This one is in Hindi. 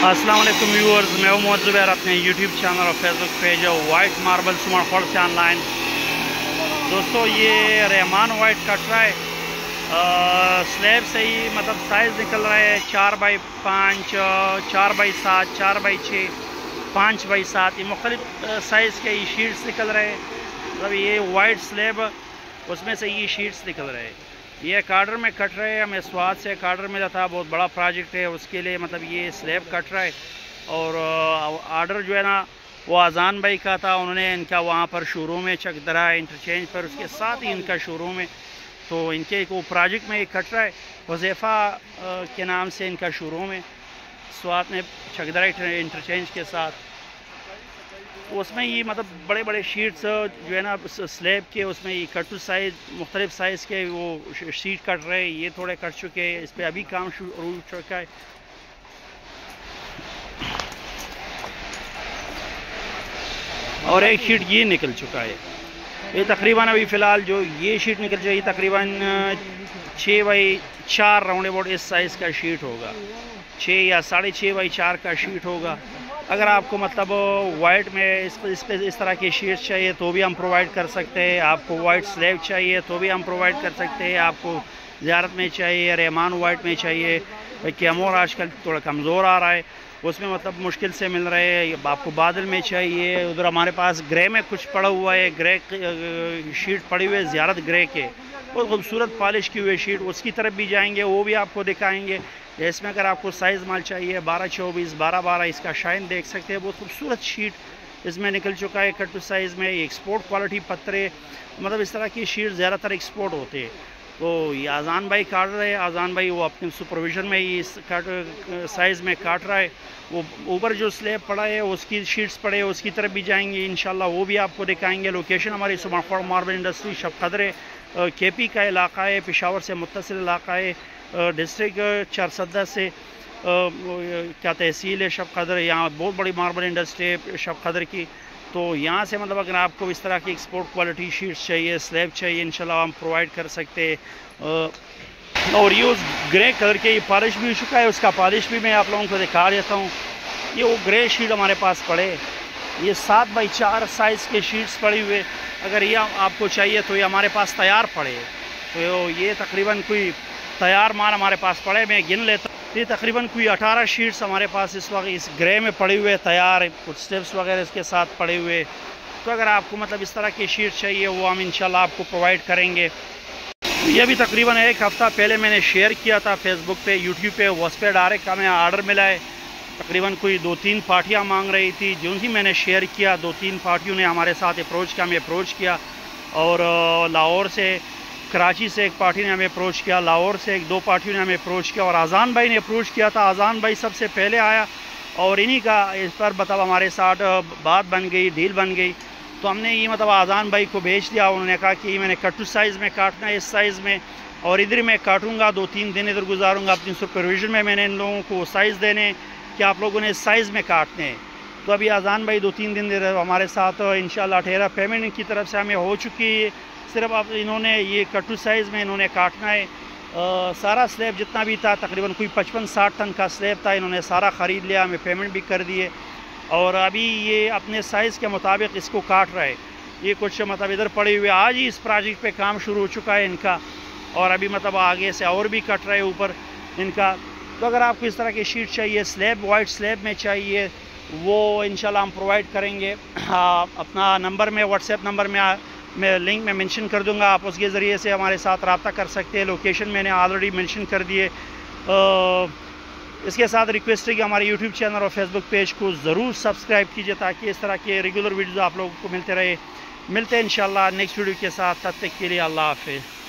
अस्सलाम वालेकुम व्यूअर्स, मैं हूं मोहम्मद ज़ुबैर। अपने यूट्यूब चैनल और फेसबुक पेज वाइट मार्बल सुमरखोड़ से ऑनलाइन। दोस्तों, ये रहमान वाइट कटरा है। स्लैब से ही मतलब साइज़ निकल रहा है 4x5, 4x7, 4x6, 5x7। ये मुख्तलिफ साइज़ के ये शीट्स निकल रहे हैं। मतलब ये वाइट स्लैब, उसमें से ये शीट्स निकल रहे हैं। ये एक आर्डर में कट रहे हैं। हमें स्वाद से एक आर्डर मिला था, बहुत बड़ा प्रोजेक्ट है, उसके लिए मतलब ये स्लैब कट रहा है। और आर्डर जो है ना, वो आज़ान भाई का था। उन्होंने इनका वहाँ पर शोरूम है चकदरा इंटरचेंज पर, उसके साथ ही इनका शोरूम है। तो इनके वो प्रोजेक्ट में ये कट रहा है। हुज़ैफ़ा के नाम से इनका शोरूम है स्वाद में चकदरा इंटरचेंज के साथ। उसमें ये मतलब बड़े बड़े शीट्स जो है ना स्लैब के, उसमें ये कटू साइज़ मुख्तलिफ साइज़ के वो शीट कट रहे हैं। ये थोड़े कट चुके हैं, इस पर अभी काम शुरू हो चुका है। और एक शीट ये निकल चुका है। ये तकरीबन अभी फ़िलहाल जो ये शीट निकल चुकी है, तकरीबन 6x4 राउंड अबाउट इस साइज़ का शीट होगा। 6 या 6.5x4 का शीट होगा। अगर आपको मतलब वाइट में इस तरह की शीट्स चाहिए तो भी हम प्रोवाइड कर सकते हैं। आपको वाइट स्लैब चाहिए तो भी हम प्रोवाइड कर सकते हैं। आपको ज़ियारत में चाहिए, रहमान वाइट में चाहिए, कैमोर आजकल थोड़ा कमज़ोर आ रहा है, उसमें मतलब मुश्किल से मिल रहे हैं। आपको बादल में चाहिए, उधर हमारे पास ग्रे में कुछ पड़ा हुआ है, ग्रे शीट पड़ी हुई है ज़ियारत ग्रे के, बहुत खूबसूरत पॉलिश की हुई शीट। उसकी तरफ भी जाएंगे, वो भी आपको दिखाएंगे। इसमें अगर आपको साइज़ माल चाहिए 12-24, 12-12, इसका शाइन देख सकते हैं। बहुत खूबसूरत शीट इसमें निकल चुका है कटू साइज़ में। एक्सपोर्ट क्वालिटी पत्रे, मतलब इस तरह की शीट ज़्यादातर एक्सपोर्ट होते हैं। तो ये आज़ान भाई काट रहे हैं। आज़ान भाई वो अपने सुपरविज़न में ही इस साइज़ में काट रहा है। वो ऊपर जो स्लैब पड़ा है उसकी शीट्स पड़े हैं, उसकी तरफ भी जाएंगे इंशाल्लाह, वो भी आपको दिखाएंगे। लोकेशन हमारी सुमरखोड़ मार्बल इंडस्ट्री शबकदर केपी का इलाका है, पेशावर से मुत्तसिल इलाका है। डिस्ट्रिक्ट चारसदा से क्या तहसील है शबकदर। यहाँ बहुत बड़ी मार्बल इंडस्ट्री है शबकदर की। तो यहाँ से मतलब अगर आपको इस तरह की एक्सपोर्ट क्वालिटी शीट्स चाहिए, स्लैब चाहिए, इंशाल्लाह हम प्रोवाइड कर सकते हैं। और ये उस ग्रे कलर के ये पॉलिश भी हो चुका है, उसका पॉलिश भी मैं आप लोगों को दिखा देता हूँ। ये वो ग्रे शीट हमारे पास पड़े, ये 7x4 साइज़ के शीट्स पड़ी हुए। अगर ये आपको चाहिए तो ये हमारे पास तैयार पड़े। तो ये तकरीबन कोई तैयार माल हमारे पास पड़े, मैं गिन लेता हूँ। ये तकरीबन कोई 18 शीट्स हमारे पास इस वक्त इस ग्रे में पड़े हुए तैयार, कुछ स्टेप्स वगैरह इसके साथ पड़े हुए। तो अगर आपको मतलब इस तरह की शीट चाहिए वो हम इंशाल्लाह आपको प्रोवाइड करेंगे। ये भी तकरीबन एक हफ़्ता पहले मैंने शेयर किया था फेसबुक पे, यूट्यूब पे, उस पर डायरेक्ट हमें आर्डर मिला है। तकरीबन कोई 2-3 पार्टियाँ मांग रही थी। जो ही मैंने शेयर किया, 2-3 पार्टियों ने हमारे साथ अप्रोच किया, हमें अप्रोच किया। और लाहौर से, कराची से एक पार्टी ने हमें अप्रोच किया, लाहौर से 1-2 पार्टियों ने हमें अप्रोच किया, और आज़ान भाई ने अप्रोच किया था। आज़ान भाई सबसे पहले आया और इन्हीं का इस पर मतलब हमारे साथ बात बन गई, डील बन गई। तो हमने ये मतलब आज़ान भाई को भेज दिया। उन्होंने कहा कि मैंने कटू साइज़ में काटना है, इस साइज़ में, और इधर मैं काटूँगा, 2-3 दिन इधर गुजारूँगा। अपनी सुपरविजन में मैंने इन लोगों को साइज़ देने कि आप लोगों ने इस साइज़ में काटने हैं। तो अभी आज़ान भाई 2-3 दिन हमारे साथ इंशाल्लाह ठहरा। पेमेंट इनकी तरफ से हमें हो चुकी है। सिर्फ अब इन्होंने ये कटू साइज़ में इन्होंने काटना है। सारा स्लैब जितना भी था, तकरीबन कोई 55-60 टन का स्लैब था, इन्होंने सारा ख़रीद लिया, हमें पेमेंट भी कर दिए। और अभी ये अपने साइज़ के मुताबिक इसको काट रहा है। ये कुछ मतलब इधर पड़े हुए, आज ही इस प्रोजेक्ट पे काम शुरू हो चुका है इनका, और अभी मतलब आगे से और भी कट रहे हैं ऊपर इनका। तो अगर आपको इस तरह की शीट चाहिए, स्लैब वाइट स्लैब में चाहिए, वो इंशाल्लाह हम प्रोवाइड करेंगे। अपना नंबर में, व्हाट्सएप नंबर में मैं लिंक में मेंशन कर दूंगा, आप उसके ज़रिए से हमारे साथ रब्ता कर सकते हैं। लोकेशन मैंने ऑलरेडी मेंशन कर दिए। इसके साथ रिक्वेस्ट है कि हमारे यूट्यूब चैनल और फेसबुक पेज को ज़रूर सब्सक्राइब कीजिए, ताकि इस तरह के रेगुलर वीडियोज़ आप लोगों को मिलते रहे। मिलते हैं इंशाल्लाह नेक्स्ट वीडियो के साथ। तब तक के लिए अल्लाह हाफ़िज़।